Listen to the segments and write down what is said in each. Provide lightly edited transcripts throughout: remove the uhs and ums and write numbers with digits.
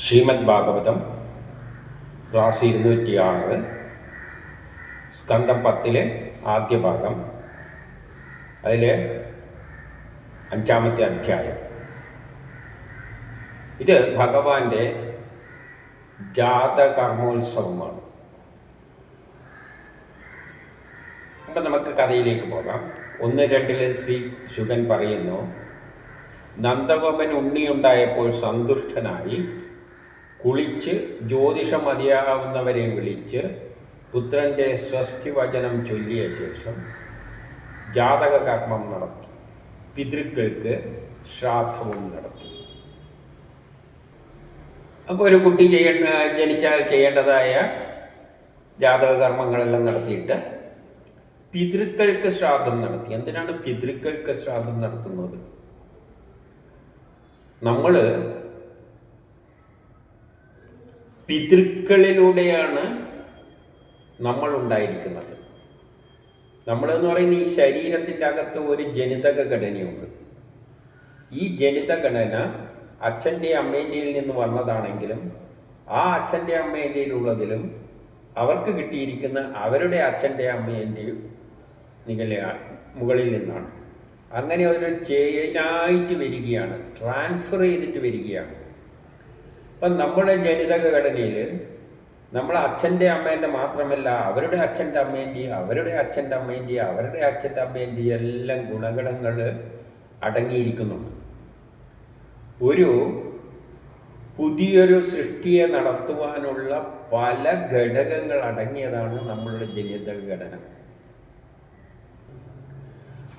Shrimad Bhagavatam class 206 സ്കന്ധം 10 ആദ്യ ഭാഗം, അതിൽ 5-ാമത്തെ അധ്യായം. ഇത് ഭഗവാന്റെ ജാതകർമ്മോത്സവമാണ്. അപ്പം നമുക്ക് കഥയിലേക്ക് പോകാം. 1-2 ശ്രീ ശുകൻ പറയുന്നു, നന്ദഗോപൻ ഉണ്ണിയുണ്ടായപ്പോൾ സന്തുഷ്ടനായി കുളിച്ച് ജ്യോതിഷം മതിയാവുന്നവരെ വിളിച്ച് പുത്രൻ്റെ സ്വസ്തി വചനം ചൊല്ലിയ ശേഷം ജാതക കർമ്മം നടത്തി. പിതൃക്കൾക്ക് ശ്രാദ്ധവും നടത്തി. അപ്പോൾ ഒരു കുട്ടി ജനിച്ചാൽ ചെയ്യേണ്ടതായ ജാതക കർമ്മങ്ങളെല്ലാം നടത്തിയിട്ട് പിതൃക്കൾക്ക് ശ്രാദ്ധം നടത്തി. എന്തിനാണ് പിതൃക്കൾക്ക് ശ്രാദ്ധം നടത്തുന്നത്? നമ്മൾ പിതൃക്കളിലൂടെയാണ് നമ്മൾ ഉണ്ടായിരിക്കുന്നത്. നമ്മളെന്ന് പറയുന്ന ഈ ശരീരത്തിൻ്റെ അകത്ത് ഒരു ജനിതക ഘടനയുണ്ട്. ഈ ജനിതക ഘടന അച്ഛൻ്റെ അമ്മേൻ്റെയിൽ നിന്ന് വന്നതാണെങ്കിലും ആ അച്ഛൻ്റെ അമ്മേൻ്റെയിലുള്ളതിലും അവർക്ക് കിട്ടിയിരിക്കുന്ന അവരുടെ അച്ഛൻ്റെ അമ്മേൻ്റെയും മുകളിൽ നിന്നാണ്. അങ്ങനെ ഒരു ചെയിനായിട്ട് വരികയാണ്, ട്രാൻസ്ഫർ ചെയ്തിട്ട് വരികയാണ്. അപ്പം നമ്മുടെ ജനിതക ഘടനയിൽ നമ്മൾ അച്ഛൻ്റെ അമ്മേൻ്റെ മാത്രമല്ല, അവരുടെ അച്ഛൻ്റെ അമ്മേൻ്റെയും അവരുടെ അച്ഛൻ്റെ അമ്മേൻ്റെയും അവരുടെ അച്ഛൻ്റെ അമ്മേൻ്റെയും എല്ലാം ഗുണഗണങ്ങൾ അടങ്ങിയിരിക്കുന്നുണ്ട്. ഒരു പുതിയൊരു സൃഷ്ടിയെ നടത്തുവാനുള്ള പല ഘടകങ്ങൾ അടങ്ങിയതാണ് നമ്മളുടെ ജനിതക ഘടന.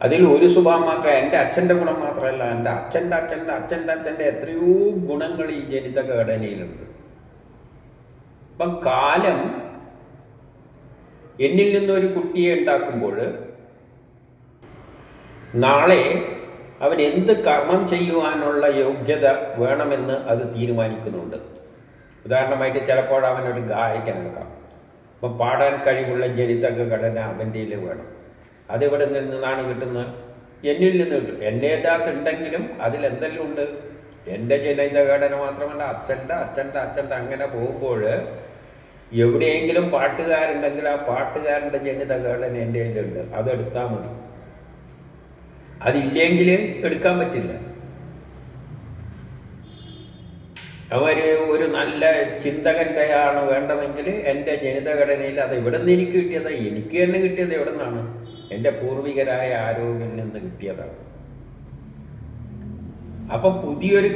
അതിൽ ഒരു സ്വഭാവം മാത്രമേ, എൻ്റെ അച്ഛൻ്റെ ഗുണം മാത്രമല്ല, എൻ്റെ അച്ഛൻ്റെ അച്ഛൻ്റെ അച്ഛൻ്റെ അച്ഛൻ്റെ എത്രയോ ഗുണങ്ങൾ ഈ ജനിതക ഘടനയിലുണ്ട്. അപ്പം കാലം എന്നിൽ നിന്നൊരു കുട്ടിയെ ഉണ്ടാക്കുമ്പോൾ നാളെ അവൻ എന്ത് കർമ്മം ചെയ്യുവാനുള്ള യോഗ്യത വേണമെന്ന് അത് തീരുമാനിക്കുന്നുണ്ട്. ഉദാഹരണമായിട്ട് ചിലപ്പോൾ അവനൊരു ഗായകനാക്കാം. അപ്പം പാടാൻ കഴിവുള്ള ജനിതക ഘടന അവൻ്റെ വേണം. അതെവിടെ നിന്നാണ് കിട്ടുന്നത്? എന്നിൽ നിന്ന് കിട്ടും. എൻ്റെ അകത്തുണ്ടെങ്കിലും അതിലെന്തെല്ലാം ഉണ്ട്? എൻ്റെ ജനിതക ഘടന മാത്രമല്ല, അച്ഛൻ്റെ അച്ഛൻ്റെ അച്ഛൻ്റെ അങ്ങനെ പോകുമ്പോൾ എവിടെയെങ്കിലും പാട്ടുകാരുണ്ടെങ്കിൽ ആ പാട്ടുകാരൻ്റെ ജനിതക ഘടന എൻ്റെ കയ്യിലുണ്ട്, അതെടുത്താൽ മതി. അതില്ലെങ്കിൽ എടുക്കാൻ പറ്റില്ല. അവർ ഒരു നല്ല ചിന്തകൻ്റെയാണ് വേണ്ടമെങ്കിൽ എൻ്റെ ജനിതഘടനയിൽ അത് എവിടെ നിന്ന് എനിക്ക് കിട്ടിയതാണ്? എനിക്ക് തന്നെ കിട്ടിയത് എവിടെ നിന്നാണ്? എൻ്റെ പൂർവികരായ ആരോഗ്യം നിന്ന് കിട്ടിയതാണ്. അപ്പം പുതിയൊരു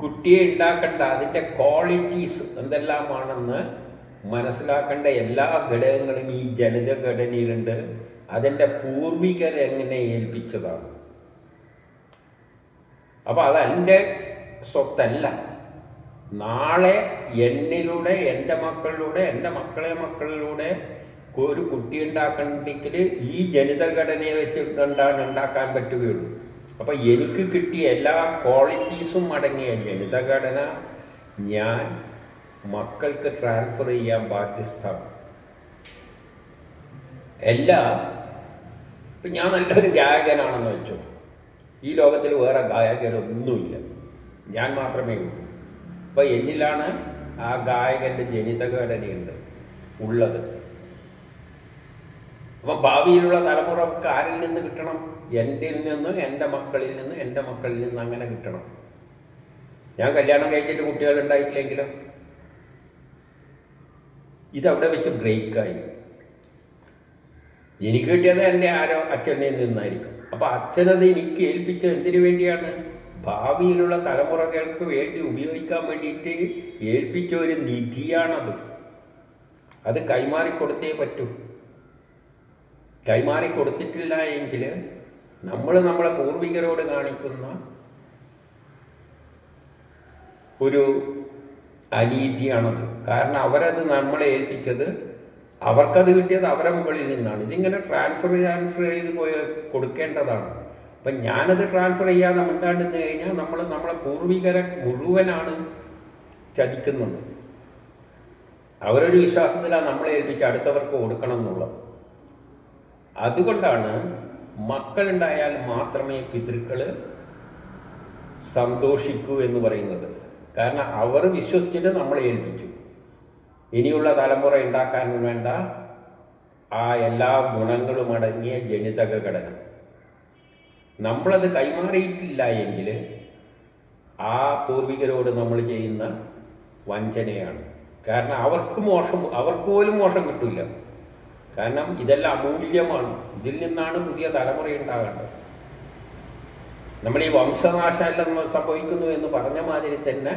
കുട്ടിയെ ഉണ്ടാക്കേണ്ട അതിൻ്റെ ക്വാളിറ്റീസ് എന്തെല്ലാമാണെന്ന് മനസ്സിലാക്കേണ്ട എല്ലാ ഘടകങ്ങളും ഈ ജനിതഘടനയിലുണ്ട്. അതെൻ്റെ പൂർവികരെങ്ങനെ ഏൽപ്പിച്ചതാണ്. അപ്പം അതെൻ്റെ സ്വത്തല്ല. നാളെ എന്നിലൂടെ, എൻ്റെ മക്കളിലൂടെ, എൻ്റെ മക്കളിലൂടെ ഒരു കുട്ടി ഉണ്ടാക്കണമെങ്കിൽ ഈ ജനിതഘടനയെ വെച്ചിട്ടുണ്ടാണ് ഉണ്ടാക്കാൻ പറ്റുകയുള്ളൂ. അപ്പം എനിക്ക് കിട്ടിയ എല്ലാ ക്വാളിറ്റീസും അടങ്ങിയ ജനിതഘടന ഞാൻ മക്കൾക്ക് ട്രാൻസ്ഫർ ചെയ്യാൻ ബാധ്യസ്ഥമാണ്. ഇപ്പം ഞാൻ നല്ലൊരു ഗായകനാണെന്ന് വെച്ചു, ഈ ലോകത്തിൽ വേറെ ഗായകരൊന്നുമില്ല, ഞാൻ മാത്രമേ ഉള്ളൂ. അപ്പോൾ എന്നിലാണ് ആ ഗായകൻ്റെ ജനിതഘടനയുണ്ട് ഉള്ളത്. അപ്പം ഭാവിയിലുള്ള തലമുറക്ക് ആരിൽ നിന്ന് കിട്ടണം? എൻ്റെ നിന്ന്, എൻ്റെ മക്കളിൽ നിന്ന്, എൻ്റെ മക്കളിൽ നിന്ന് അങ്ങനെ കിട്ടണം. ഞാൻ കല്യാണം കഴിച്ചിട്ട് കുട്ടികൾ ഉണ്ടായിട്ടില്ലെങ്കിലോ? ഇതവിടെ വെച്ച് ബ്രേക്കായി. എനിക്ക് കിട്ടിയത് എൻ്റെ ആരോ അച്ഛനിൽ നിന്നായിരിക്കും. അപ്പോൾ അച്ഛനത് എനിക്ക് ഏൽപ്പിച്ചത് എന്തിനു വേണ്ടിയാണ്? ഭാവിയിലുള്ള തലമുറകൾക്ക് വേണ്ടി ഉപയോഗിക്കാൻ വേണ്ടിയിട്ട് ഏൽപ്പിച്ച ഒരു നിധിയാണത്. അത് കൈമാറിക്കൊടുത്തേ പറ്റൂ. കൈമാറിക്കൊടുത്തിട്ടില്ല എങ്കിൽ നമ്മളെ പൂർവികരോട് കാണിക്കുന്ന ഒരു അനീതിയാണത്. കാരണം അവരത് നമ്മളെ ഏൽപ്പിച്ചത്, അവർക്കത് കിട്ടിയത് അവരുടെ മുകളിൽ നിന്നാണ്. ഇതിങ്ങനെ ട്രാൻസ്ഫർ ചെയ്ത് കൊടുക്കേണ്ടതാണ്. അപ്പം ഞാനത് ട്രാൻസ്ഫർ ചെയ്യാതെ മിണ്ടാണ്ടെന്ന് കഴിഞ്ഞാൽ നമ്മളെ പൂർവികരെ മുഴുവനാണ് ചതിക്കുന്നത്. അവരൊരു വിശ്വാസത്തിലാണ് നമ്മളെ ഏൽപ്പിച്ച് അടുത്തവർക്ക് കൊടുക്കണം എന്നുള്ളത്. അതുകൊണ്ടാണ് മക്കളുണ്ടായാൽ മാത്രമേ പിതൃക്കൾ സന്തോഷിക്കൂ എന്ന് പറയുന്നത്. കാരണം അവർ വിശ്വസിച്ചിട്ട് നമ്മളെ ഏൽപ്പിച്ചു. ഇനിയുള്ള തലമുറ ഉണ്ടാക്കാൻ വേണ്ട ആ എല്ലാ ഗുണങ്ങളും അടങ്ങിയ ജനിതക ഘടന നമ്മളത് കൈമാറിയിട്ടില്ല എങ്കിൽ ആ പൂർവികരോട് നമ്മൾ ചെയ്യുന്ന വഞ്ചനയാണ്. കാരണം അവർക്ക് പോലും മോശം കിട്ടില്ല. കാരണം ഇതെല്ലാം അമൂല്യമാണ്. ഇതിൽ നിന്നാണ് പുതിയ തലമുറ ഉണ്ടാകേണ്ടത്. നമ്മൾ ഈ വംശനാശമെല്ലാം സംഭവിക്കുന്നു എന്ന് പറഞ്ഞ മാതിരി തന്നെ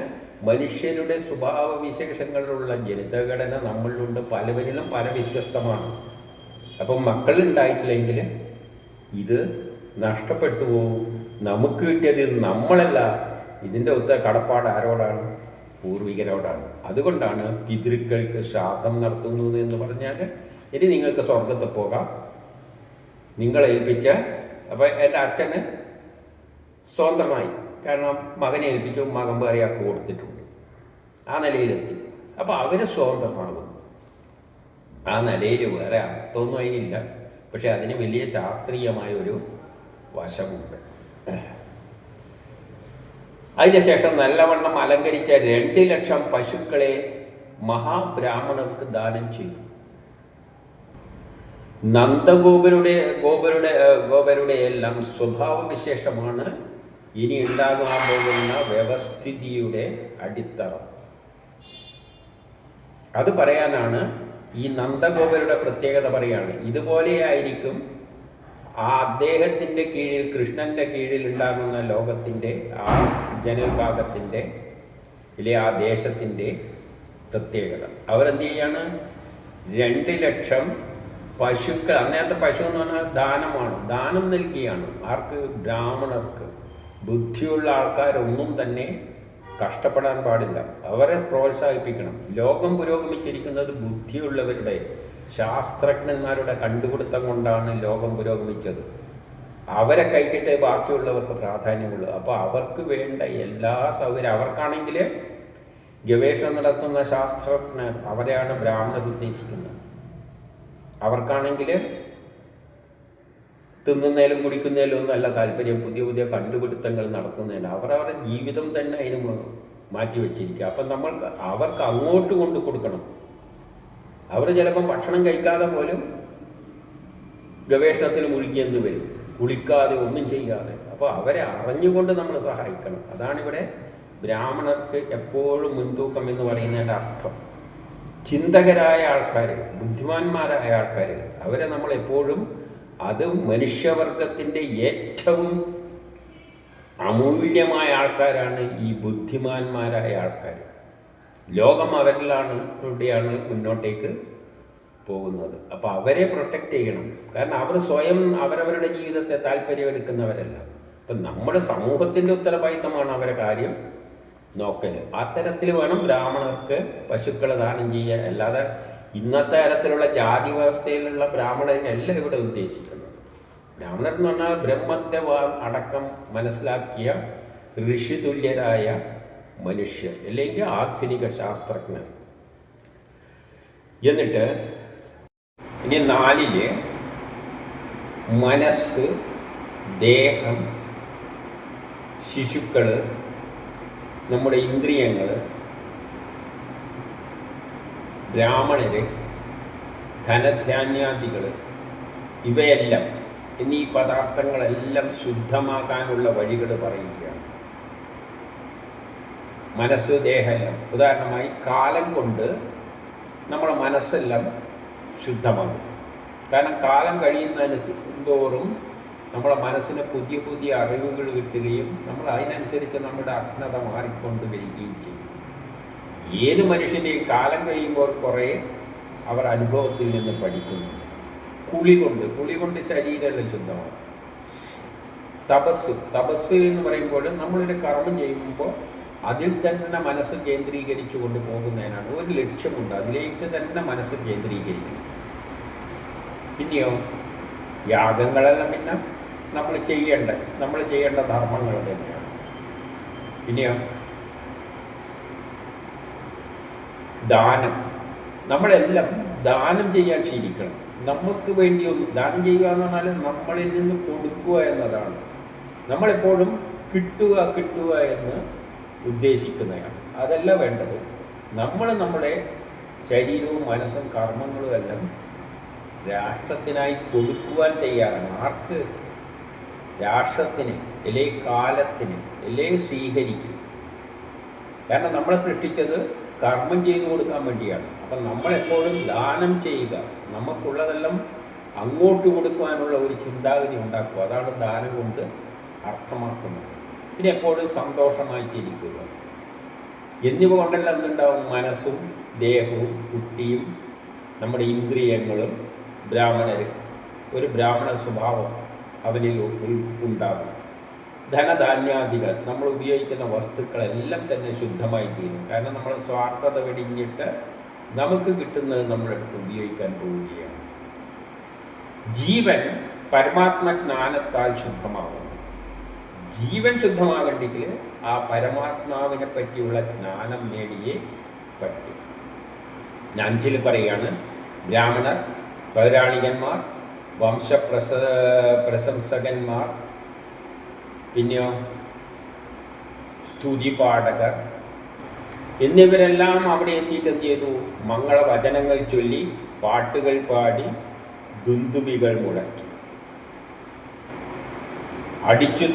മനുഷ്യരുടെ സ്വഭാവ വിശേഷങ്ങളിലുള്ള ജനിതഘടന നമ്മളിലുണ്ട്. പലവരിലും പല വ്യത്യസ്തമാണ്. അപ്പം മക്കളുണ്ടായിട്ടില്ലെങ്കിൽ ഇത് നഷ്ടപ്പെട്ടു പോകും. നമുക്ക് കിട്ടിയത് നമ്മളല്ല. ഇതിൻ്റെ ഒത്ത കടപ്പാട് ആരോടാണ്? പൂർവികരോടാണ്. അതുകൊണ്ടാണ് പിതൃക്കൾക്ക് ശ്രാദ്ധം നടത്തുന്നത് എന്ന് പറഞ്ഞാൽ ഇനി നിങ്ങൾക്ക് സ്വർഗത്തിൽ പോകാം, നിങ്ങളെ ഏൽപ്പിച്ച. അപ്പോൾ എൻ്റെ അച്ഛന് സ്വതന്ത്രമായി, കാരണം മകനെ ഏൽപ്പിച്ചു, മകൻ വേറെയാൾക്ക് കൊടുത്തിട്ടുണ്ട്, ആ നിലയിലെത്തി. അപ്പോൾ അവർ സ്വതന്ത്രമാകും. ആ നിലയിൽ വേറെ അർത്ഥമൊന്നും അതിനില്ല. പക്ഷെ അതിന് വലിയ ശാസ്ത്രീയമായ ഒരു വശമുണ്ട്. അതിനുശേഷം നല്ലവണ്ണം അലങ്കരിച്ച 2 ലക്ഷം പശുക്കളെ മഹാബ്രാഹ്മണർക്ക് ദാനം ചെയ്തു. ഗോപരുടെ എല്ലാം സ്വഭാവവിശേഷമാണ് ഇനി ഉണ്ടാകാൻ പോകുന്ന വ്യവസ്ഥിതിയുടെ അടിത്തറ. അത് പറയാനാണ് ഈ നന്ദഗോപരുടെ പ്രത്യേകത പറയാണ്. ഇതുപോലെയായിരിക്കും ആ അദ്ദേഹത്തിൻ്റെ കീഴിൽ, കൃഷ്ണൻ്റെ കീഴിൽ ഉണ്ടാകുന്ന ലോകത്തിൻ്റെ ആ ജനവിഭാഗത്തിൻ്റെ ഇല്ലേ ആ ദേശത്തിൻ്റെ പ്രത്യേകത. അവരെന്ത് ചെയ്യാണ്? 2 ലക്ഷം പശുക്കൾ. അന്നേരത്തെ പശു എന്ന് പറഞ്ഞാൽ ദാനമാണ്. ദാനം നൽകിയാണ്. ആർക്ക്? ബ്രാഹ്മണർക്ക്. ബുദ്ധിയുള്ള ആൾക്കാരൊന്നും തന്നെ കഷ്ടപ്പെടാൻ പാടില്ല. അവരെ പ്രോത്സാഹിപ്പിക്കണം. ലോകം പുരോഗമിച്ചിരിക്കുന്നത് ബുദ്ധിയുള്ളവരുടെ, ശാസ്ത്രജ്ഞന്മാരുടെ കണ്ടുപിടുത്തം കൊണ്ടാണ് ലോകം പുരോഗമിച്ചത്. അവരെ കഴിച്ചിട്ടേ ബാക്കിയുള്ളവർക്ക് പ്രാധാന്യമുള്ളൂ. അപ്പോൾ അവർക്ക് വേണ്ട എല്ലാ സൗകര്യം, അവർക്കാണെങ്കിൽ ഗവേഷണം നടത്തുന്ന ശാസ്ത്രജ്ഞർ, അവരെയാണ് ബ്രാഹ്മണർ ഉദ്ദേശിക്കുന്നത്. അവർക്കാണെങ്കിൽ തിന്നുന്നതിലും കുടിക്കുന്നതിലും ഒന്നും അല്ല താല്പര്യം, പുതിയ പുതിയ കണ്ടുപിടുത്തങ്ങൾ നടത്തുന്നതിന്. അവരവരുടെ ജീവിതം തന്നെ അതിന് മാറ്റിവെച്ചിരിക്കുക. അപ്പം അവർക്ക് അങ്ങോട്ട് കൊണ്ട് കൊടുക്കണം. അവർ ചിലപ്പം ഭക്ഷണം കഴിക്കാതെ പോലും ഗവേഷണത്തിൽ മുഴുകിയെന്ന് വരും, കുളിക്കാതെ ഒന്നും ചെയ്യാതെ. അപ്പോൾ അവരെ അറിഞ്ഞുകൊണ്ട് നമ്മൾ സഹായിക്കണം. അതാണിവിടെ ബ്രാഹ്മണർക്ക് എപ്പോഴും മുൻതൂക്കം എന്ന് പറയുന്നതിൻ്റെ അർത്ഥം. ചിന്തകരായ ആൾക്കാർ, ബുദ്ധിമാന്മാരായ ആൾക്കാർ, അവരെ നമ്മളെപ്പോഴും, അത് മനുഷ്യവർഗത്തിൻ്റെ ഏറ്റവും അമൂല്യമായ ആൾക്കാരാണ് ഈ ബുദ്ധിമാന്മാരായ ആൾക്കാർ. ലോകം അവരിലാണ്, ഇവിടെയാണ് മുന്നോട്ടേക്ക് പോകുന്നത്. അപ്പോൾ അവരെ പ്രൊട്ടക്റ്റ് ചെയ്യണം. കാരണം അവർ സ്വയം അവരവരുടെ ജീവിതത്തെ താല്പര്യമെടുക്കുന്നവരല്ല. അപ്പം നമ്മുടെ സമൂഹത്തിൻ്റെ ഉത്തരവാദിത്തമാണ് അവരെ കാര്യം നോക്കൽ. അത്തരത്തിൽ വേണം ബ്രാഹ്മണർക്ക് പശുക്കളെ ദാനം ചെയ്യാൻ. അല്ലാതെ ഇന്നത്തെ തരത്തിലുള്ള ജാതി വ്യവസ്ഥയിലുള്ള ബ്രാഹ്മണരല്ല ഇവിടെ ഉദ്ദേശിക്കുന്നത്. ബ്രാഹ്മണർ എന്ന് പറഞ്ഞാൽ ബ്രഹ്മത്തെ അടക്കം മനസ്സിലാക്കിയ ഋഷിതുല്യരായ മനുഷ്യർ, അല്ലെങ്കിൽ ആധുനിക ശാസ്ത്രജ്ഞർ. എന്നിട്ട് ഇനി 4 മനസ്സ്, ദേഹം, ശിശുക്കൾ, നമ്മുടെ ഇന്ദ്രിയങ്ങൾ, ബ്രാഹ്മണർ, ധനധാന്യാദികൾ, ഇവയെല്ലാം എന്നീ പദാർത്ഥങ്ങളെല്ലാം ശുദ്ധമാക്കാനുള്ള വഴികൾ പറയുകയാണ്. മനസ്സ്, ദേഹമെല്ലാം. ഉദാഹരണമായി കാലം കൊണ്ട് നമ്മുടെ മനസ്സെല്ലാം ശുദ്ധമാകും. കാരണം കാലം കഴിയുന്നതോറും നമ്മുടെ മനസ്സിന് പുതിയ പുതിയ അറിവുകൾ കിട്ടുകയും നമ്മൾ അതിനനുസരിച്ച് നമ്മുടെ അജ്ഞത മാറിക്കൊണ്ട് വരികയും ചെയ്യും. ഏത് മനുഷ്യൻ്റെയും കാലം കഴിയുമ്പോൾ കുറേ അവർ അനുഭവത്തിൽ നിന്ന് പഠിക്കുന്നു. കുളി കൊണ്ട് ശരീരമെല്ലാം ശുദ്ധമാകും. തപസ് എന്ന് പറയുമ്പോൾ നമ്മളൊരു കർമ്മം ചെയ്യുമ്പോൾ അതിൽ തന്നെ മനസ്സ് കേന്ദ്രീകരിച്ചു കൊണ്ട് പോകുന്നതിനാണ്. ഒരു ലക്ഷ്യമുണ്ട്, അതിലേക്ക് തന്നെ മനസ്സ് കേന്ദ്രീകരിക്കണം. പിന്നെയോ യാഗങ്ങളെല്ലാം പിന്നെ നമ്മൾ ചെയ്യേണ്ട ധർമ്മങ്ങൾ തന്നെയാണ്. പിന്നെയോ ദാനം. നമ്മളെല്ലാം ദാനം ചെയ്യാൻ ശീലിക്കണം. നമുക്ക് വേണ്ടിയൊന്നും ദാനം ചെയ്യുക എന്ന് പറഞ്ഞാൽ നമ്മളിൽ നിന്ന് കൊടുക്കുക എന്നതാണ്. നമ്മളെപ്പോഴും കിട്ടുക എന്ന് ഉദ്ദേശിക്കുന്നതാണ്. അതല്ല വേണ്ടത്. നമ്മൾ നമ്മുടെ ശരീരവും മനസ്സും കർമ്മങ്ങളും എല്ലാം രാഷ്ട്രത്തിനായി കൊടുക്കുവാൻ തയ്യാറാണ്. ആർക്ക്? രാഷ്ട്രത്തിന്, അല്ലേ കാലത്തിന്, അല്ലേ സ്വീകരിക്കും. കാരണം നമ്മളെ സൃഷ്ടിച്ചത് കർമ്മം ചെയ്തു കൊടുക്കാൻ വേണ്ടിയാണ്. അപ്പം നമ്മളെപ്പോഴും ദാനം ചെയ്യുക, നമുക്കുള്ളതെല്ലാം അങ്ങോട്ട് കൊടുക്കുവാനുള്ള ഒരു ചിന്താഗതി ഉണ്ടാക്കുക. അതാണ് ദാനം കൊണ്ട് അർത്ഥമാക്കുന്നത്. പിന്നെ എപ്പോഴും സന്തോഷമായിട്ടിരിക്കുക എന്നിവ കൊണ്ടെല്ലാം എന്തുണ്ടാവും? മനസ്സും ദേഹവും കുട്ടിയും നമ്മുടെ ഇന്ദ്രിയങ്ങളും ഒരു ബ്രാഹ്മണ സ്വഭാവം അവനിൽ ഉണ്ടാകും. ധനധാന്യാദികൾ, നമ്മൾ ഉപയോഗിക്കുന്ന വസ്തുക്കളെല്ലാം തന്നെ ശുദ്ധമായി തീരും. കാരണം നമ്മൾ സ്വാർത്ഥത വെടിഞ്ഞിട്ട് നമുക്ക് കിട്ടുന്നത് നമ്മളെടുത്ത് ഉപയോഗിക്കാൻ പോവുകയാണ്. ജീവൻ പരമാത്മജ്ഞാനത്താൽ ശുദ്ധമാകുന്നു. ജീവൻ ശുദ്ധമാകണ്ടെങ്കിൽ ആ പരമാത്മാവിനെ പറ്റിയുള്ള ജ്ഞാനം നേടിയേ പറ്റും. അഞ്ചിൽ പറയുകയാണ്, ബ്രാഹ്മണർ, പൗരാണികന്മാർ, പ്രശംസകന്മാർ, പിന്നെയോ സ്തുതിപാഠകർ എന്നിവരെല്ലാം അവിടെ എത്തിയിട്ട് എന്ത് ചെയ്തു? മംഗളവചനങ്ങൾ ചൊല്ലി, പാട്ടുകൾ പാടി, ദുന്ദുബികൾ മുടക്കി, അടിച്ചു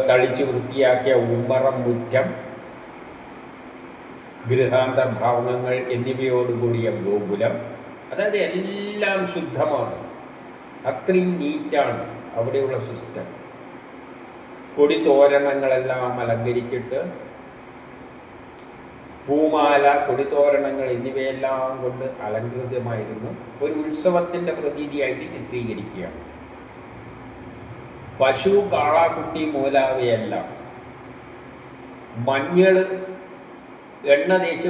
തളിച്ചു വൃത്തിയാക്കിയ ഉമ്മറം മുറ്റം, ഗൃഹാന്തർഭാവങ്ങൾ എന്നിവയോടുകൂടിയ ഗോകുലം, അതായത് എല്ലാം ശുദ്ധമാണ്. അത്രയും നീറ്റാണ് അവിടെയുള്ള സിസ്റ്റം. കൊടിത്തോരണങ്ങളെല്ലാം അലങ്കരിച്ചിട്ട് പൂമാല, കൊടിത്തോരണങ്ങൾ എന്നിവയെല്ലാം കൊണ്ട് അലങ്കൃതമായിരുന്നു. ഒരു ഉത്സവത്തിൻ്റെ പ്രതീതിയായിട്ട് ചിത്രീകരിക്കുകയാണ്. പശു, കാളാക്കുട്ടി മൂലാവയെല്ലാം മഞ്ഞൾ, എണ്ണ തേച്ച്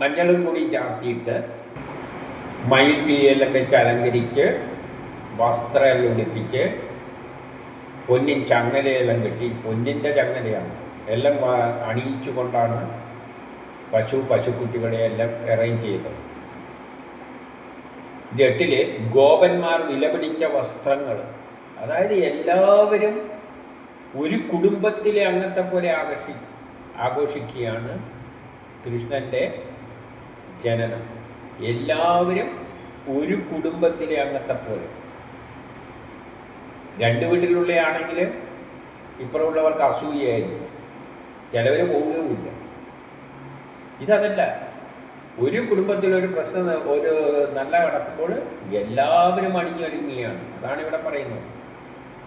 മഞ്ഞളും കൂടി ചാർത്തിയിട്ട് മയിൽപ്പീലിയെല്ലാം വെച്ച് അലങ്കരിച്ച് വസ്ത്രമെല്ലാം ഉടുപ്പിച്ച് പൊന്നിൻ ചങ്ങലയെല്ലാം കെട്ടി, പൊന്നിൻ്റെ ചങ്ങലയാണ് എല്ലാം അണിയിച്ചു കൊണ്ടാണ് പശുക്കുട്ടികളെ എല്ലാം അറേഞ്ച് ചെയ്തത്. 8 ഗോപന്മാർ വിലപിടിച്ച വസ്ത്രങ്ങൾ, അതായത് എല്ലാവരും ഒരു കുടുംബത്തിലെ അംഗത്തെ പോലെ ആഘോഷിക്കുകയാണ് കൃഷ്ണൻ്റെ ജനനം. എല്ലാവരും ഒരു കുടുംബത്തിലെ അംഗത്തെ പോലെ. 2 വീട്ടിലുള്ളയാണെങ്കിൽ ഇപ്പുറമുള്ളവർക്ക് അസൂയായിരിക്കും, ചിലവർ പോവുകയുമില്ല. ഇതല്ല, ഒരു കുടുംബത്തിലൊരു പ്രശ്നം, ഒരു നല്ല നടക്കുമ്പോൾ എല്ലാവരും അണിഞ്ഞൊരുങ്ങുകയാണ്. അതാണ് ഇവിടെ പറയുന്നത്.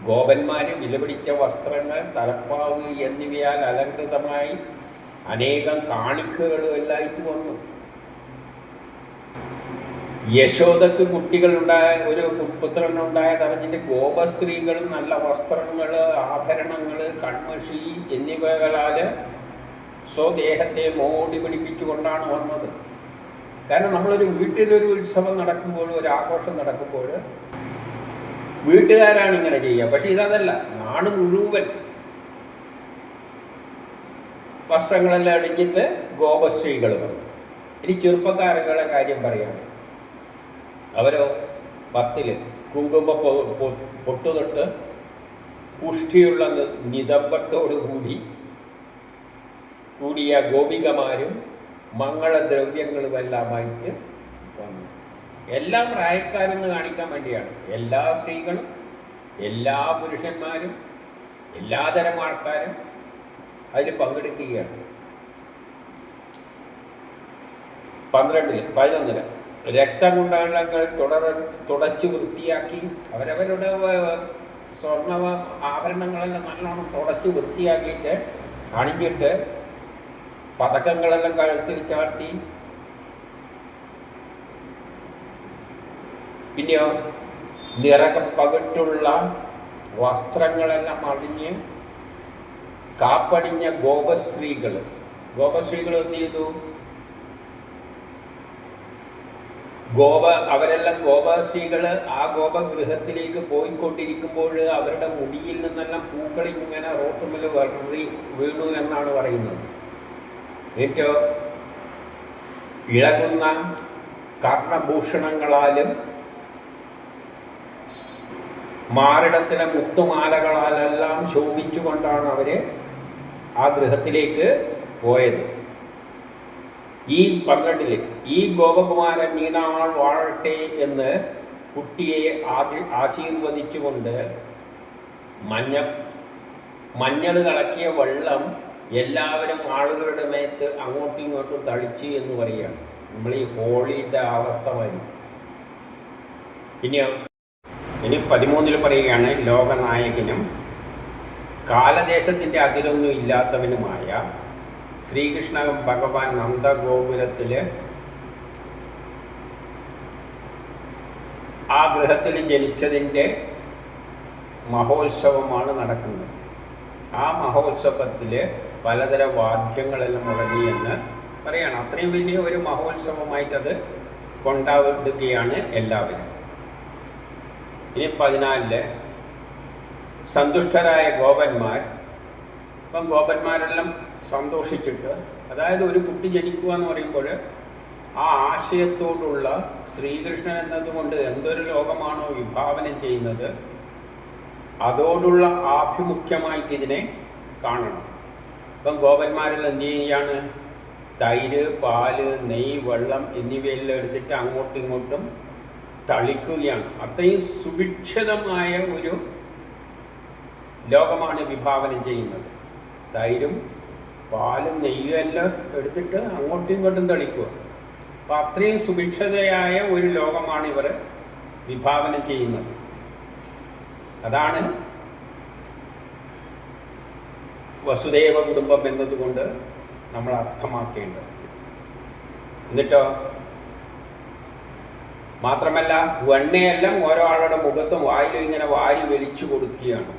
ഗോപന്മാർ വിലപിടിച്ച വസ്ത്രങ്ങൾ, തലപ്പാവ് എന്നിവയാൽ അലങ്കൃതമായി അനേകം കാണിക്കകളും എല്ലായിട്ട് വന്നു. യശോദക്ക് ഒരു പുത്രനുണ്ടായതറിഞ്ഞിട്ട് ഗോപസ്ത്രീകളും നല്ല വസ്ത്രങ്ങൾ, ആഭരണങ്ങൾ, കൺമഷി എന്നിവകളാൽ സ്വദേഹത്തെ മോടി പിടിപ്പിച്ചുകൊണ്ടാണ് വന്നത്. കാരണം നമ്മളൊരു വീട്ടിലൊരു ഉത്സവം നടക്കുമ്പോൾ, ഒരു ആഘോഷം നടക്കുമ്പോൾ വീട്ടുകാരാണ് ഇങ്ങനെ ചെയ്യുക. പക്ഷെ ഇതല്ല, നാട് മുഴുവൻ വസ്ത്രങ്ങളെല്ലാം അടിഞ്ഞിട്ട് ഗോപസ്ത്രീകൾ വന്നു. ഇനി ചെറുപ്പക്കാരുകളുടെ കാര്യം പറയുകയാണ്. അവരോ 10 കുങ്കുമ പൊട്ടുതൊട്ട് പുഷ്ടിയുള്ള കൂടിയ ഗോപികമാരും മംഗളദ്രവ്യങ്ങളുമെല്ലാമായിട്ട് വന്നു. എല്ലാ പ്രായക്കാരെന്ന് കാണിക്കാൻ വേണ്ടിയാണ്. എല്ലാ സ്ത്രീകളും, എല്ലാ പുരുഷന്മാരും, എല്ലാതരം ആൾക്കാരും അതിൽ പങ്കെടുക്കുകയാണ്. 11 രക്തകുണ്ടലങ്ങൾ തുടച്ചു വൃത്തിയാക്കി, അവരവരുടെ സ്വർണ്ണ ആഭരണങ്ങളെല്ലാം നല്ലോണം തുടച്ച് വൃത്തിയാക്കിയിട്ട് അണിഞ്ഞിട്ട് പതക്കങ്ങളെല്ലാം കഴുത്തിൽ ചാട്ടി, പിന്നെയോ നിറപകിട്ടുള്ള വസ്ത്രങ്ങളെല്ലാം അണിഞ്ഞ് കാപ്പണിഞ്ഞ ഗോപസ്ത്രീകൾ എന്ത് ചെയ്തു? അവരെല്ലാം ഗോപസ്ത്രീകൾ ആ ഗോപഗൃഹത്തിലേക്ക് പോയിക്കൊണ്ടിരിക്കുമ്പോൾ അവരുടെ മുടിയിൽ നിന്നെല്ലാം പൂക്കൾ ഇങ്ങനെ റോട്ടുമിൽ വീണു എന്നാണ് പറയുന്നത്. ഏറ്റവും ഇളകുന്ന കർണഭൂഷണങ്ങളാലും മാറിടത്തിലെ മുത്തുമാലകളാലെല്ലാം ശോഭിച്ചുകൊണ്ടാണ് അവർ ആ ഗൃഹത്തിലേക്ക് പോയത്. ഈ 12 ഈ ഗോപകുമാരൻ നീണാൾ വാഴട്ടെ എന്ന് കുട്ടിയെ ആശീർവദിച്ചുകൊണ്ട് മഞ്ഞൾ കലക്കിയ വെള്ളം എല്ലാവരും ആളുകളുടെ മേത്ത് അങ്ങോട്ടും ഇങ്ങോട്ടും തളിച്ച് എന്ന് പറയുകയാണ്. നമ്മൾ ഈ ഹോളിയുടെ അവസ്ഥ വരും. ഇനി 13 പറയുകയാണ്, ലോകനായകനും കാലദേശത്തിൻ്റെ അതിരൊന്നും ഇല്ലാത്തവനുമായ ശ്രീകൃഷ്ണ ഭഗവാൻ നന്ദഗോപുരത്തിൽ ആ ഗൃഹത്തിൽ ജനിച്ചതിൻ്റെ മഹോത്സവമാണ് നടക്കുന്നത്. ആ മഹോത്സവത്തിൽ പലതരം വാദ്യങ്ങളെല്ലാം മുഴങ്ങിയെന്ന് പറയണം. അത്രയും വലിയ ഒരു മഹോത്സവമായിട്ടത് കൊണ്ടാടുകയാണ് എല്ലാവരും. ഇനി 14 സന്തുഷ്ടരായ ഗോപന്മാർ. ഇപ്പം ഗോപന്മാരെല്ലാം സന്തോഷിച്ചിട്ട്, അതായത് ഒരു കുട്ടി ജനിക്കുക എന്ന് പറയുമ്പോൾ ആ ആശയത്തോടുള്ള ശ്രീകൃഷ്ണൻ എന്നതുകൊണ്ട് എന്തൊരു ലോകമാണോ വിഭാവനം ചെയ്യുന്നത് അതോടുള്ള ആഭിമുഖ്യമായിട്ട് ഇതിനെ കാണണം. ഇപ്പം ഗോപന്മാരെല്ലാം എന്ത് ചെയ്യാണ്? തൈര്, പാല്, നെയ്യ്, വെള്ളം എന്നിവയെല്ലാം എടുത്തിട്ട് അങ്ങോട്ടും ഇങ്ങോട്ടും തളിക്കുകയാണ്. അത്രയും സുഭിക്ഷിതമായ ഒരു ലോകമാണ് വിഭാവനം ചെയ്യുന്നത്. തൈരും പാലും നെയ്യും എല്ലാം എടുത്തിട്ട് അങ്ങോട്ടും ഇങ്ങോട്ടും തളിക്കുക. അപ്പം അത്രയും സുഭിക്ഷതയായ ഒരു ലോകമാണ് ഇവർ വിഭാവനം ചെയ്യുന്നത്. അതാണ് വസുദേവ കുടുംബം എന്നതുകൊണ്ട് നമ്മൾ അർത്ഥമാക്കേണ്ടത്. എന്നിട്ടോ മാത്രമല്ല, വെണ്ണയെല്ലാം ഓരോ ആളുടെ മുഖത്തും വായിലും ഇങ്ങനെ വാരി വലിച്ചു കൊടുക്കുകയാണ്.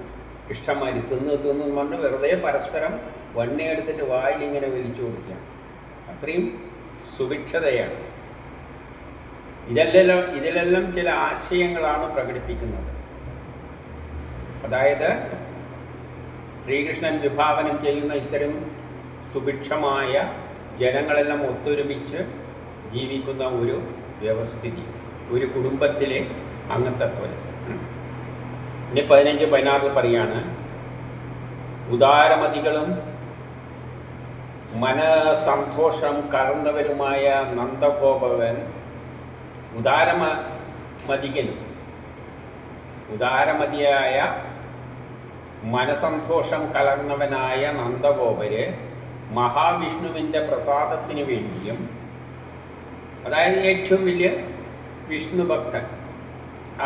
ഇഷ്ടമാതിരി തിന്ന് പറഞ്ഞ് വെറുതെ പരസ്പരം വെണ്ണയെടുത്തിട്ട് വായിൽ ഇങ്ങനെ വലിച്ചു കൊടുക്കുകയാണ്. അത്രയും സുഭിക്ഷതയാണ്. ഇതിലെല്ലാം ചില ആശയങ്ങളാണ് പ്രകടിപ്പിക്കുന്നത്. അതായത് ശ്രീകൃഷ്ണൻ വിഭാവനം ചെയ്യുന്ന ഇത്തരം സുഭിക്ഷമായ ജനങ്ങളെല്ലാം ഒത്തൊരുമിച്ച് ജീവിക്കുന്ന ഒരു വ്യവസ്ഥിതി, ഒരു കുടുംബത്തിലെ അംഗത്തെ പോലെ. ഇനി 15, 16 പറയാണ്, ഉദാരമതികളും മനസന്തോഷം കലർന്നവരുമായ നന്ദഗോപൻ ഉദാരമതിയായ മനസന്തോഷം കലർന്നവനായ നന്ദഗോപര് മഹാവിഷ്ണുവിൻ്റെ പ്രസാദത്തിന് വേണ്ടിയും, അതായത് ഏറ്റവും വലിയ വിഷ്ണു ഭക്തൻ,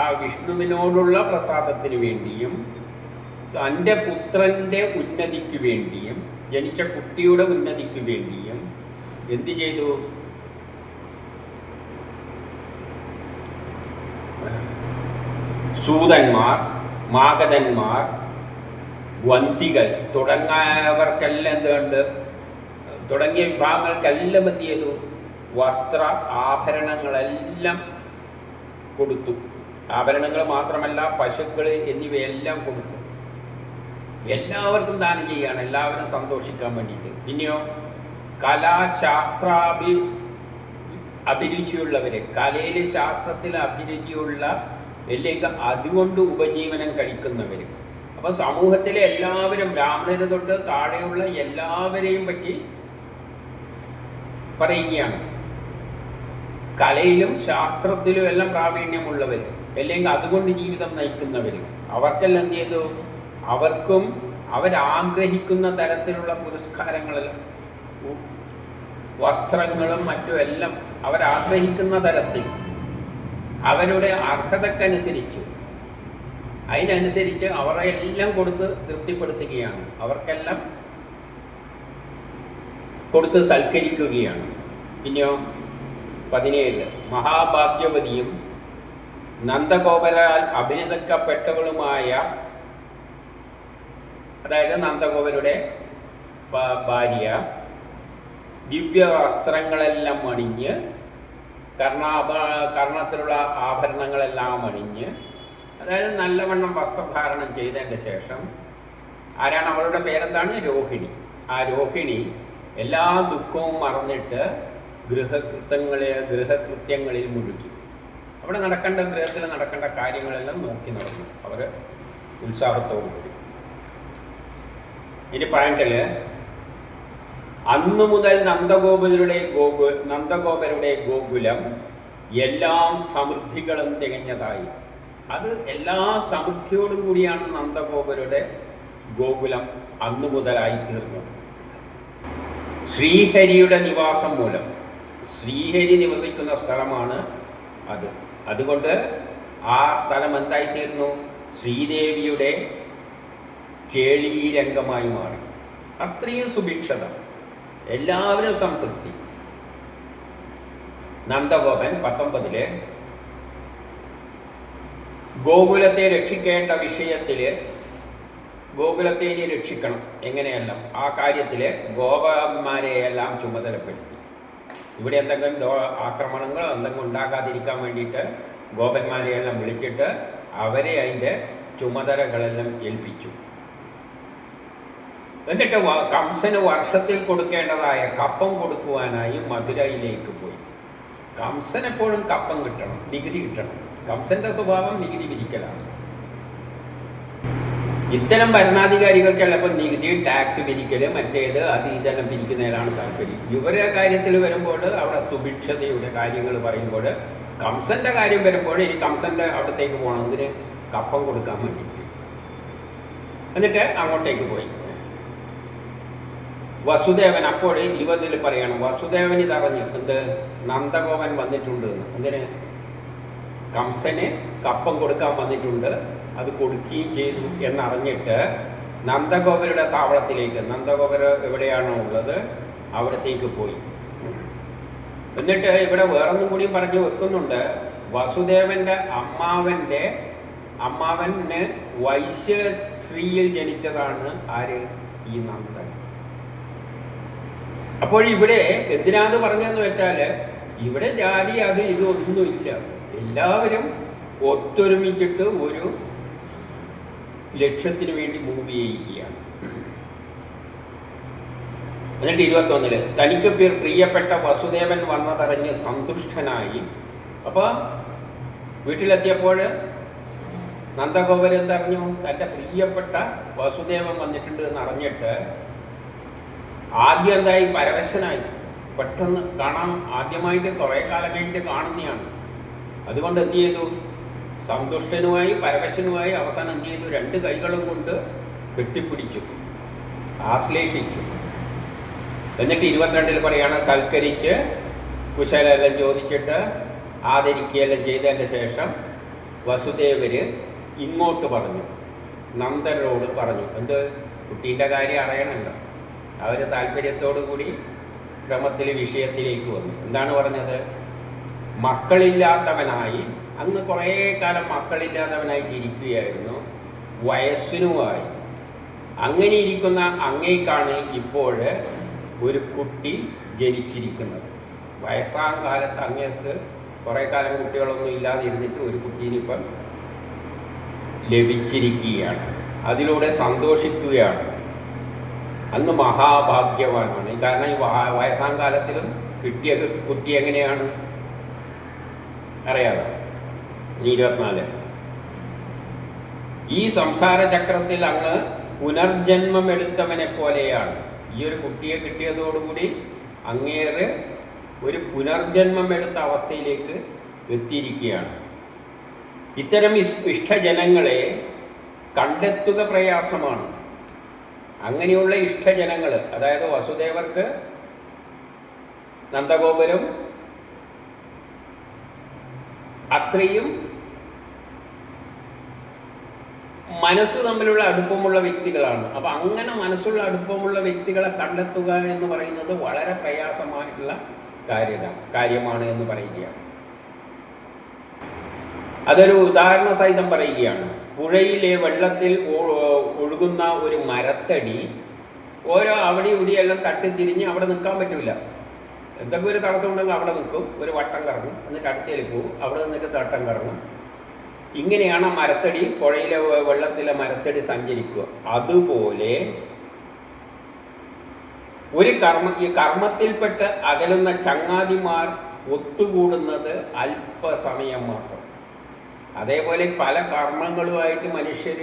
ആ വിഷ്ണുവിനോടുള്ള പ്രസാദത്തിന് വേണ്ടിയും തൻ്റെ പുത്രൻ്റെ ഉന്നതിക്ക് വേണ്ടിയും ജനിച്ച കുട്ടിയുടെ ഉന്നതിക്ക് വേണ്ടിയും എന്ത് ചെയ്തു? സൂതന്മാർ, മാഗധന്മാർ, വന്തികൾ തുടങ്ങിയവർക്കെല്ലാം എന്തുകൊണ്ട് തുടങ്ങിയ വിഭാഗങ്ങൾക്കെല്ലാം എന്ത് ചെയ്തു? വസ്ത്ര ആഭരണങ്ങളെല്ലാം കൊടുത്തു. ആഭരണങ്ങൾ മാത്രമല്ല, പശുക്കൾ എന്നിവയെല്ലാം കൊടുത്തു. എല്ലാവർക്കും ദാനം ചെയ്യുകയാണ്, എല്ലാവരും സന്തോഷിക്കാൻ വേണ്ടിയിട്ട്. പിന്നെയോ അഭിരുചിയുള്ളവർ, കലയിൽ ശാസ്ത്രത്തിൽ അഭിരുചിയുള്ള അല്ലെങ്കിൽ അതുകൊണ്ട് ഉപജീവനം കഴിക്കുന്നവർ. അപ്പോൾ സമൂഹത്തിലെ എല്ലാവരും, ബ്രാഹ്മണര് തൊട്ട് താഴെയുള്ള എല്ലാവരെയും പറ്റി പറയുകയാണ്. കലയിലും ശാസ്ത്രത്തിലും എല്ലാം പ്രാവീണ്യമുള്ളവർ, അല്ലെങ്കിൽ അതുകൊണ്ട് ജീവിതം നയിക്കുന്നവർ, അവർക്കെല്ലാം എന്ത് ചെയ്തു? അവർക്കും അവരാഗ്രഹിക്കുന്ന തരത്തിലുള്ള പുരസ്കാരങ്ങളെല്ലാം, വസ്ത്രങ്ങളും മറ്റും എല്ലാം അവരാഗ്രഹിക്കുന്ന തരത്തിൽ അവരുടെ അർഹതക്കനുസരിച്ച് അതിനനുസരിച്ച് അവരെ എല്ലാം കൊടുത്ത് തൃപ്തിപ്പെടുത്തുകയാണ്. അവർക്കെല്ലാം കൊടുത്ത് സൽക്കരിക്കുകയാണ്. പിന്നെയോ 17 മഹാഭാഗ്യവതിയും നന്ദഗോപരാൽ അഭിനന്ദിക്കപ്പെട്ടവളുമായ, അതായത് നന്ദഗോപരുടെ ഭാര്യ, ദിവ്യവസ്ത്രങ്ങളെല്ലാം അണിഞ്ഞ് കർണത്തിലുള്ള ആഭരണങ്ങളെല്ലാം അണിഞ്ഞ്, അതായത് നല്ലവണ്ണം വസ്ത്രധാരണം ചെയ്തതിൻ്റെ ശേഷം, ആരാണ്? അവളുടെ പേരെന്താണ്? രോഹിണി. ആ രോഹിണി എല്ലാ ദുഃഖവും മറന്നിട്ട് ഗൃഹകൃത്യങ്ങളിൽ മുഴുകി. അവിടെ ഗൃഹത്തിൽ നടക്കേണ്ട കാര്യങ്ങളെല്ലാം നോക്കി നടന്നു അവർ ഉത്സാഹത്തോടു കൂടി. ഇനി 18 അന്നു മുതൽ നന്ദഗോപരുടെ ഗോകുലം എല്ലാം സമൃദ്ധികളും തികഞ്ഞതായി. അത് എല്ലാ സമൃദ്ധിയോടും കൂടിയാണ് നന്ദഗോപരുടെ ഗോകുലം അന്നു മുതലായി തീർന്നത്. ശ്രീഹരിയുടെ നിവാസം മൂലം, ശ്രീഹരി നിവസിക്കുന്ന സ്ഥലമാണ് അത്. അതുകൊണ്ട് ആ സ്ഥലം എന്തായിത്തീർന്നു? ശ്രീദേവിയുടെ കേളീരംഗമായി മാറി. അത്രയും സുഭിക്ഷത, എല്ലാവരും സംതൃപ്തി. നന്ദഗോപൻ 19 ഗോകുലത്തെ രക്ഷിക്കേണ്ട വിഷയത്തിൽ, ഗോകുലത്തെ ഇനി രക്ഷിക്കണം എങ്ങനെയല്ല, ആ കാര്യത്തിൽ ഗോപന്മാരെയെല്ലാം ചുമതലപ്പെടുത്തി. ഇവിടെ എന്തെങ്കിലും ആക്രമണങ്ങൾ എന്തെങ്കിലും ഉണ്ടാക്കാതിരിക്കാൻ വേണ്ടിയിട്ട് ഗോപന്മാരെയെല്ലാം വിളിച്ചിട്ട് അവരെ അതിൻ്റെ ചുമതലകളെല്ലാം ഏൽപ്പിച്ചു. എന്നിട്ട് കംസന് വർഷത്തിൽ കൊടുക്കേണ്ടതായ കപ്പം കൊടുക്കുവാനായി മധുരയിലേക്ക് പോയി. കംസൻ എപ്പോഴും കപ്പം കിട്ടണം, നികുതി കിട്ടണം. കംസന്റെ സ്വഭാവം നികുതി പിരിക്കലാണ്. ഇത്തരം ഭരണാധികാരികൾക്കല്ല ഇപ്പം നികുതി, ടാക്സ് പിരിക്കൽ, മറ്റേത് അത് ഇതെല്ലാം പിരിക്കുന്നതിലാണ് താല്പര്യം. ഇവരുടെ കാര്യത്തിൽ വരുമ്പോൾ അവിടെ സുഭിക്ഷതയുടെ കാര്യങ്ങൾ പറയുമ്പോൾ, കംസന്റെ കാര്യം വരുമ്പോൾ ഇനി കംസന്റെ അവിടത്തേക്ക് പോകണം, ഇതിന് കപ്പം കൊടുക്കാൻ വേണ്ടിയിട്ട്. എന്നിട്ട് അങ്ങോട്ടേക്ക് പോയി. വസുദേവൻ അപ്പോൾ 20 പറയണം, വസുദേവൻ ഇതറിഞ്ഞു, എന്ത് നന്ദഗോപൻ വന്നിട്ടുണ്ട് എന്ന്. എന്തിന്? കംസന് കപ്പം കൊടുക്കാൻ വന്നിട്ടുണ്ട്, അത് കൊടുക്കുകയും ചെയ്തു എന്നറിഞ്ഞിട്ട് നന്ദഗോപരുടെ താവളത്തിലേക്ക്, നന്ദഗോപർ എവിടെയാണോ ഉള്ളത് അവിടത്തേക്ക് പോയി. എന്നിട്ട് ഇവിടെ വേറൊന്നും കൂടി പറഞ്ഞു വെക്കുന്നുണ്ട്. വസുദേവൻ്റെ അമ്മാവന് വൈശ്യശ്രീയിൽ ജനിച്ചതാണ് ആര്? ഈ നന്ദൻ. അപ്പോൾ ഇവിടെ എന്തിനാത് പറഞ്ഞതെന്ന് വെച്ചാൽ, ഇവിടെ ജാതി അത് ഇതൊന്നുമില്ല, എല്ലാവരും ഒത്തൊരുമിച്ചിട്ട് ഒരു ലക്ഷ്യത്തിന് വേണ്ടി മൂവ് ചെയ്യുകയാണ്. എന്നിട്ട് 21 തനിക്ക് പ്രിയപ്പെട്ട വസുദേവൻ വന്നതറിഞ്ഞ് സന്തുഷ്ടനായി. അപ്പോൾ വീട്ടിലെത്തിയപ്പോൾ നന്ദഗോപൻ എന്തറിഞ്ഞു? തൻ്റെ പ്രിയപ്പെട്ട വസുദേവൻ വന്നിട്ടുണ്ട് എന്നറിഞ്ഞിട്ട് ആദ്യം എന്തായി? പരവശനായി. പെട്ടെന്ന് കാണാൻ, ആദ്യമായിട്ട് കുറേ കാലം കഴിഞ്ഞിട്ട് കാണുന്നതാണ്. അതുകൊണ്ട് എന്ത് ചെയ്തു? സന്തുഷ്ടനുമായി, പരവശനുമായി. അവസാനം എന്ത് ചെയ്തു? 2 കൈകളും കൊണ്ട് കെട്ടിപ്പിടിച്ചു, ആശ്ലേഷിച്ചു. എന്നിട്ട് 22 പറയാണ്, സൽക്കരിച്ച് കുശലെല്ലാം ചോദിച്ചിട്ട് ആദരിക്കുകയെല്ലാം ചെയ്തതിൻ്റെ ശേഷം വസുദേവർ ഇങ്ങോട്ട് പറഞ്ഞു, നന്ദനോട് പറഞ്ഞു. എന്ത്? കുട്ടീൻ്റെ കാര്യം അറിയണമല്ലോ. അവർ താല്പര്യത്തോടു കൂടി ക്രമത്തിൽ വിഷയത്തിലേക്ക് വന്നു. എന്താണ് പറഞ്ഞത്? മക്കളില്ലാത്തവനായി, അന്ന് കുറേ കാലം മക്കളില്ലാത്തവനായിട്ട് ഇരിക്കുകയായിരുന്നു, വയസ്സിനുമായി. അങ്ങനെ ഇരിക്കുന്ന അങ്ങേക്കാണ് ഇപ്പോൾ ഒരു കുട്ടി ജനിച്ചിരിക്കുന്നത്. വയസ്സാം കാലത്ത് അങ്ങേക്ക് കുറേ കാലം കുട്ടികളൊന്നും ഇല്ലാതിരുന്നിട്ട് ഒരു കുട്ടീനിപ്പം ലഭിച്ചിരിക്കുകയാണ്. അതിലൂടെ സന്തോഷിക്കുകയാണ്. അന്ന് മഹാഭാഗ്യവാനാണ്. കാരണം ഈ വയസ്സാം കാലത്തിലും കിട്ടിയ കുട്ടി എങ്ങനെയാണ് അറിയാതെ. 24 ഈ സംസാര ചക്രത്തിൽ അങ്ങ് പുനർജന്മം എടുത്തവനെ പോലെയാണ്. ഈ ഒരു കുട്ടിയെ കിട്ടിയതോടുകൂടി അങ്ങേറ് ഒരു പുനർജന്മം എടുത്ത അവസ്ഥയിലേക്ക് എത്തിയിരിക്കുകയാണ്. ഇത്തരം ഇഷ്ടജനങ്ങളെ കണ്ടെത്തുക പ്രയാസമാണ്. അങ്ങനെയുള്ള ഇഷ്ടജനങ്ങൾ, അതായത് വസുദേവർക്ക് നന്ദഗോപരും അത്രയും മനസ്സ് തമ്മിലുള്ള അടുപ്പമുള്ള വ്യക്തികളാണ്. അപ്പം അങ്ങനെ മനസ്സുള്ള അടുപ്പമുള്ള വ്യക്തികളെ കണ്ടെത്തുക എന്ന് പറയുന്നത് വളരെ പ്രയാസമായിട്ടുള്ള കാര്യമാണ് എന്ന് പറയുകയാണ്. അതൊരു ഉദാഹരണ സഹിതം പറയുകയാണ്. പുഴയിലെ വെള്ളത്തിൽ ഒഴുകുന്ന ഒരു മരത്തടി ഓരോ അവിടെ ഇവിടെയെല്ലാം തട്ടിത്തിരിഞ്ഞ് അവിടെ നിൽക്കാൻ പറ്റില്ല. എന്തൊക്കെ ഒരു തടസ്സം ഉണ്ടെങ്കിൽ അവിടെ നിൽക്കും, ഒരു വട്ടം കറങ്ങും, എന്നിട്ട് അടുത്തേക്ക് പോകും, അവിടെ നിന്നിട്ട് തട്ടം കറങ്ങും. ഇങ്ങനെയാണ് ആ മരത്തടി, പുഴയിലെ വെള്ളത്തിലെ മരത്തടി സഞ്ചരിക്കുക. അതുപോലെ ഈ കർമ്മത്തിൽപ്പെട്ട് അകലുന്ന ചങ്ങാതിമാർ ഒത്തുകൂടുന്നത് അല്പസമയം മാത്രം. അതേപോലെ പല കർമ്മങ്ങളുമായിട്ട് മനുഷ്യർ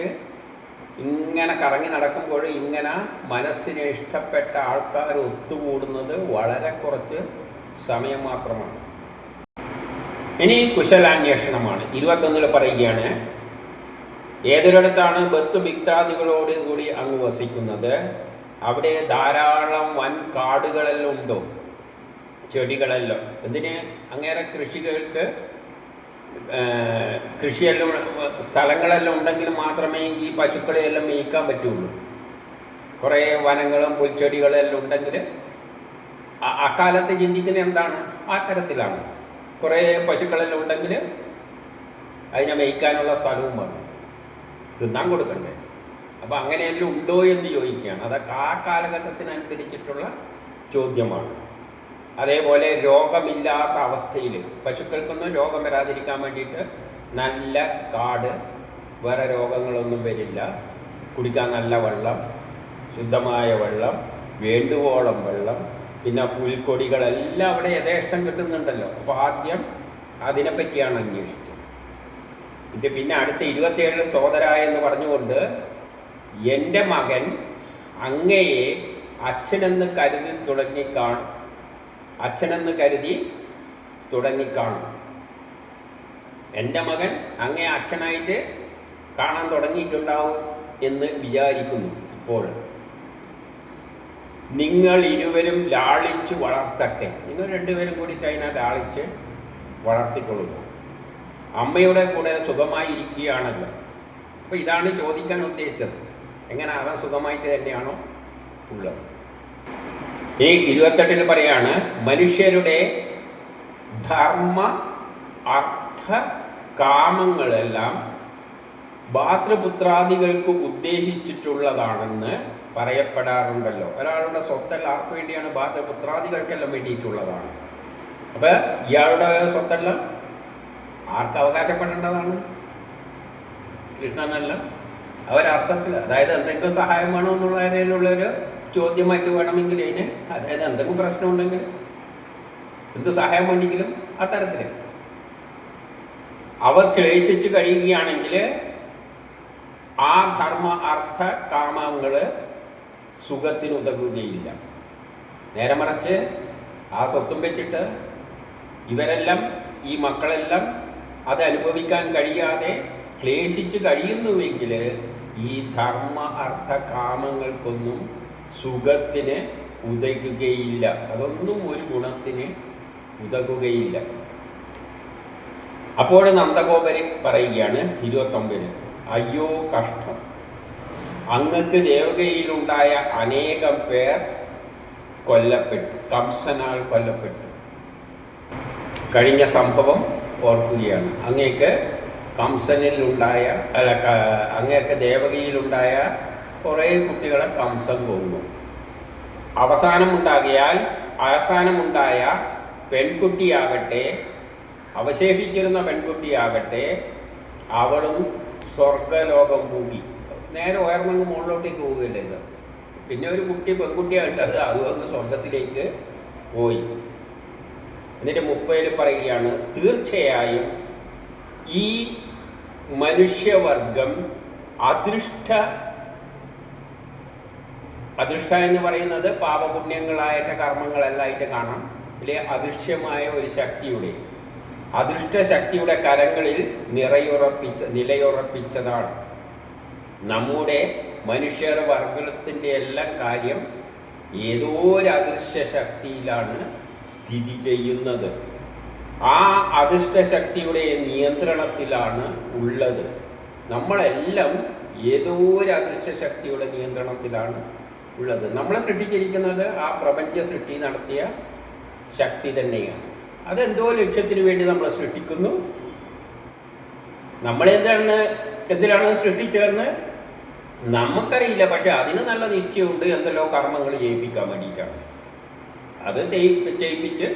ഇങ്ങനെ കറങ്ങി നടക്കുമ്പോൾ ഇങ്ങനെ മനസ്സിന് ഇഷ്ടപ്പെട്ട ആൾക്കാർ ഒത്തുകൂടുന്നത് വളരെ കുറച്ച് സമയം മാത്രമാണ്. ഇനി കുശലാന്വേഷണമാണ്. 21 പറയുകയാണ്, ഏതൊരിടത്താണ് ബന്ധുമിത്രാദികളോട് കൂടി അങ്ങ് വസിക്കുന്നത്, അവിടെ ധാരാളം വൻ കാടുകളെല്ലാം ഉണ്ടോ, ചെടികളെല്ലാം. എന്തിന്? അങ്ങേറെ കൃഷികൾക്ക് കൃഷിയെല്ലാം സ്ഥലങ്ങളെല്ലാം ഉണ്ടെങ്കിൽ മാത്രമേ ഈ പശുക്കളെയെല്ലാം മേയ്ക്കാൻ പറ്റുള്ളൂ. കുറേ വനങ്ങളും പുൽച്ചെടികളെല്ലാം ഉണ്ടെങ്കിൽ അക്കാലത്ത് ചിന്തിക്കുന്നത് എന്താണ്? ആ തരത്തിലാണ്. കുറേ പശുക്കളെല്ലാം ഉണ്ടെങ്കിൽ അതിനെ മേയ്ക്കാനുള്ള സ്ഥലവും വേണം, തിന്നാൻ കൊടുക്കണ്ടേ. അപ്പോൾ അങ്ങനെയെല്ലാം ഉണ്ടോ എന്ന് ചോദിക്കുകയാണ്. അതൊക്കെ ആ കാലഘട്ടത്തിനനുസരിച്ചിട്ടുള്ള ചോദ്യമാണ്. അതേപോലെ രോഗമില്ലാത്ത അവസ്ഥയിൽ പശുക്കൾക്കൊന്നും രോഗം വരാതിരിക്കാൻ വേണ്ടിയിട്ട് നല്ല കാട്, വേറെ രോഗങ്ങളൊന്നും വരില്ല, കുടിക്കാൻ നല്ല വെള്ളം, ശുദ്ധമായ വെള്ളം, വേണ്ടുവോളം വെള്ളം, പിന്നെ പുൽക്കൊടികളെല്ലാം അവിടെ യഥേഷ്ടം കിട്ടുന്നുണ്ടല്ലോ. അപ്പോൾ ആദ്യം അതിനെപ്പറ്റിയാണ് അന്വേഷിച്ചത്. പിന്നെ അടുത്ത 27 സോദര എന്ന് പറഞ്ഞുകൊണ്ട്, എൻ്റെ മകൻ അങ്ങയെ അച്ഛനെന്ന് കരുതി തുടങ്ങിക്കാണും. എൻ്റെ മകൻ അങ്ങേ അച്ഛനായിട്ട് കാണാൻ തുടങ്ങിയിട്ടുണ്ടാവും എന്ന് വിചാരിക്കുന്നു. ഇപ്പോൾ നിങ്ങൾ ഇരുവരും ലാളിച്ച് വളർത്തട്ടെ. നിങ്ങൾ രണ്ടുപേരും കൂടി അതിനെ ലാളിച്ച് വളർത്തിക്കൊള്ളുക. അമ്മയുടെ കൂടെ സുഖമായി ഇരിക്കുകയാണല്ലോ. അപ്പോൾ ഇതാണ് ചോദിക്കാൻ ഉദ്ദേശിച്ചത്. എങ്ങനെ അവൻ സുഖമായിട്ട് തന്നെയാണോ ഉള്ളത്? ഈ 28 പറയാണ്, മനുഷ്യരുടെ ധർമ്മ അർത്ഥ കാമങ്ങളെല്ലാം ഭാതൃപുത്രാദികൾക്ക് ഉദ്ദേശിച്ചിട്ടുള്ളതാണെന്ന് പറയപ്പെടാറുണ്ടല്ലോ. ഒരാളുടെ സ്വത്തല്ല ആർക്ക് വേണ്ടിയാണ്? ഭാതൃപുത്രാദികൾക്കെല്ലാം വേണ്ടിയിട്ടുള്ളതാണ്. അപ്പോൾ ഇയാളുടെ സ്വത്തെല്ലാം ആർക്ക് അവകാശപ്പെടേണ്ടതാണ്? കൃഷ്ണനല്ല. അവരർത്ഥത്തിൽ, അതായത് എന്തെങ്കിലും സഹായം വേണോ എന്നുള്ള നിലയിലുള്ളൊരു ചോദ്യമായിട്ട് വേണമെങ്കിൽ അതിന്, അതായത് എന്തെങ്കിലും പ്രശ്നമുണ്ടെങ്കിൽ എന്ത് സഹായം വേണ്ടെങ്കിലും അത്തരത്തിൽ അവർ ക്ലേശിച്ച് കഴിയുകയാണെങ്കിൽ ആ ധർമ്മ അർത്ഥ കാമങ്ങൾ സുഖത്തിനുതകുകയില്ല. നേരെ മറിച്ച് ആ സ്വത്തും വെച്ചിട്ട് ഇവരെല്ലാം, ഈ മക്കളെല്ലാം അത് അനുഭവിക്കാൻ കഴിയാതെ ക്ലേശിച്ച് കഴിയുന്നുവെങ്കിൽ ഈ ധർമ്മ അർത്ഥ കാമങ്ങൾക്കൊന്നും സുഖത്തിന് ഉതകുകയില്ല. അതൊന്നും ഒരു ഗുണത്തിന് ഉതകുകയില്ല. അപ്പോൾ നന്ദഗോപര് പറയുകയാണ് 29, അയ്യോ കഷ്ടം, അങ്ങക്ക് ദേവകയിലുണ്ടായ അനേകം പേർ കൊല്ലപ്പെട്ടു, കംസനാൽ കൊല്ലപ്പെട്ടു. കഴിഞ്ഞ സംഭവം ഓർക്കുകയാണ്. അങ്ങേക്ക് കംസനിലുണ്ടായ അങ്ങേക്ക് ദേവകയിലുണ്ടായ കുറേ കുട്ടികളെ കംസൻ കൊന്നു. അവസാനമുണ്ടായ പെൺകുട്ടിയാകട്ടെ, അവശേഷിച്ചിരുന്ന പെൺകുട്ടിയാകട്ടെ, അവളും സ്വർഗലോകം പോയി. നേരെ ഉയർന്നങ്ങ് മുകളിലോട്ടേക്ക് പോവുകയല്ലേ ഇത്. പിന്നെ ഒരു പെൺകുട്ടിയായിട്ട് അത് വന്ന് സ്വർഗത്തിലേക്ക് പോയി. എന്നിട്ട് 30 പറയുകയാണ്, തീർച്ചയായും ഈ മനുഷ്യവർഗം അദൃഷ്ട എന്ന് പറയുന്നത് പാപപുണ്യങ്ങളായിട്ട് കർമ്മങ്ങളെല്ലായിട്ട് കാണാം. ഇതിലെ അദൃശ്യമായ ഒരു ശക്തിയുടെ, അദൃഷ്ട ശക്തിയുടെ കരങ്ങളിൽ നിലയുറപ്പിച്ചതാണ്. നമ്മുടെ മനുഷ്യർ വർഗത്തിൻ്റെ എല്ലാം കാര്യം ഏതോ ഒരു അദൃശ്യ ശക്തിയിലാണ് സ്ഥിതി ചെയ്യുന്നത്. ആ അദൃഷ്ട ശക്തിയുടെ നിയന്ത്രണത്തിലാണ് ഉള്ളത്. നമ്മളെല്ലാം ഏതോ ഒരു അദൃഷ്ട ശക്തിയുടെ നിയന്ത്രണത്തിലാണ് ഉള്ളത്. നമ്മളെ സൃഷ്ടിച്ചിരിക്കുന്നത് ആ പ്രപഞ്ച സൃഷ്ടി നടത്തിയ ശക്തി തന്നെയാണ്. അതെന്തോ ലക്ഷ്യത്തിന് വേണ്ടി നമ്മളെ സൃഷ്ടിക്കുന്നു. എന്തിനാണ് സൃഷ്ടിച്ചതെന്ന് നമുക്കറിയില്ല. പക്ഷെ അതിന് നല്ല നിശ്ചയമുണ്ട്. എന്തെല്ലോ കർമ്മങ്ങൾ ചെയ്യിപ്പിക്കാൻ വേണ്ടിയിട്ടാണ്. അത് ചെയ്യിപ്പിച്ച്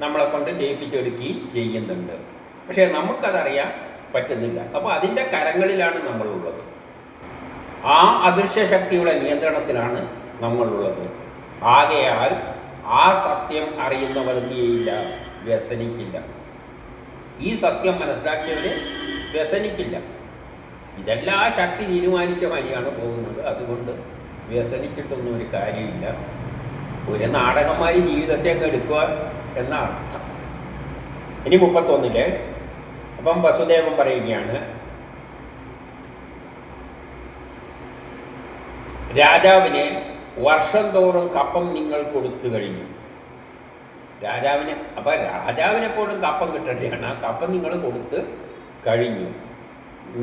നമ്മളെ കൊണ്ട് ചെയ്യിപ്പിച്ചെടുക്കുകയും ചെയ്യുന്നുണ്ട്. പക്ഷേ നമുക്കതറിയാൻ പറ്റുന്നില്ല. അപ്പോൾ അതിൻ്റെ കരങ്ങളിലാണ് നമ്മളുള്ളത്. ആ അദൃശ്യ ശക്തിയുടെ നിയന്ത്രണത്തിലാണ് നമ്മളുള്ളത്. ആകയാൽ ആ സത്യം അറിയുന്നവർ എന്ത് ചെയ്യില്ല? വ്യസനിക്കില്ല. ഈ സത്യം മനസ്സിലാക്കിയവർ വ്യസനിക്കില്ല. ഇതെല്ലാം ശക്തി തീരുമാനിച്ച മാതിരിയാണ് പോകുന്നത്. അതുകൊണ്ട് വ്യസനിച്ചിട്ടൊന്നും ഒരു കാര്യമില്ല. ഒരു നാടകമായി ജീവിതത്തെ അങ്ങ് എടുക്കുക എന്ന അർത്ഥം. ഇനി 31 അപ്പം വസുദേവൻ പറയുകയാണ്, രാജാവിന് വർഷം തോറും കപ്പം നിങ്ങൾ കൊടുത്തു കഴിഞ്ഞു. രാജാവിന് അപ്പം രാജാവിനെപ്പോഴും കപ്പം കിട്ടേണ്ടതാണ്. ആ കപ്പം നിങ്ങൾ കൊടുത്ത് കഴിഞ്ഞു.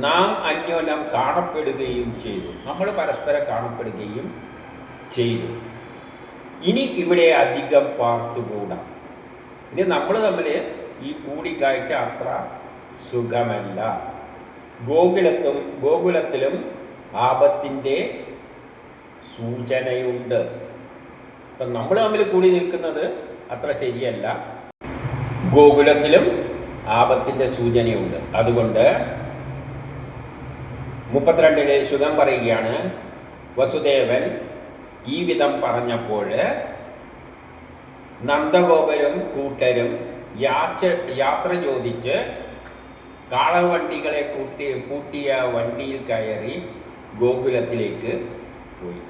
നാം അന്യോന്യം കാണപ്പെടുകയും ചെയ്തു. നമ്മൾ പരസ്പരം കാണപ്പെടുകയും ചെയ്തു. ഇനി ഇവിടെ അധികം പാർത്തുകൂടാ. ഇനി നമ്മൾ തമ്മിൽ ഈ കൂടിക്കാഴ്ച അത്ര സുഖമല്ല. ഗോകുലത്തിലും ആപത്തിൻ്റെ സൂചനയുണ്ട്. ഇപ്പം നമ്മൾ തമ്മിൽ കൂടി നിൽക്കുന്നത് അത്ര ശരിയല്ല. ഗോകുലത്തിലും ആപത്തിൻ്റെ സൂചനയുണ്ട്. അതുകൊണ്ട് 32 ശുഗം പറയുകയാണ്, വസുദേവൻ ഈ വിധം പറഞ്ഞപ്പോൾ നന്ദഗോപരും കൂട്ടരും യാത്ര ചോദിച്ച് കാളവണ്ടികളെ പൂട്ടിയ വണ്ടിയിൽ കയറി ഗോകുലത്തിലേക്ക് പോയി.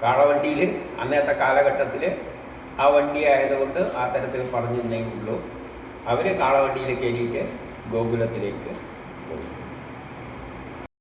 കാളവണ്ടിയിൽ അന്നത്തെ കാലഘട്ടത്തിൽ ആ വണ്ടി ആയതുകൊണ്ട് ആ തരത്തിൽ പറഞ്ഞിരുന്നേ ഉള്ളൂ. അവർ കാളവണ്ടിയിൽ കയറിയിട്ട് ഗോകുലത്തിലേക്ക് പോയി.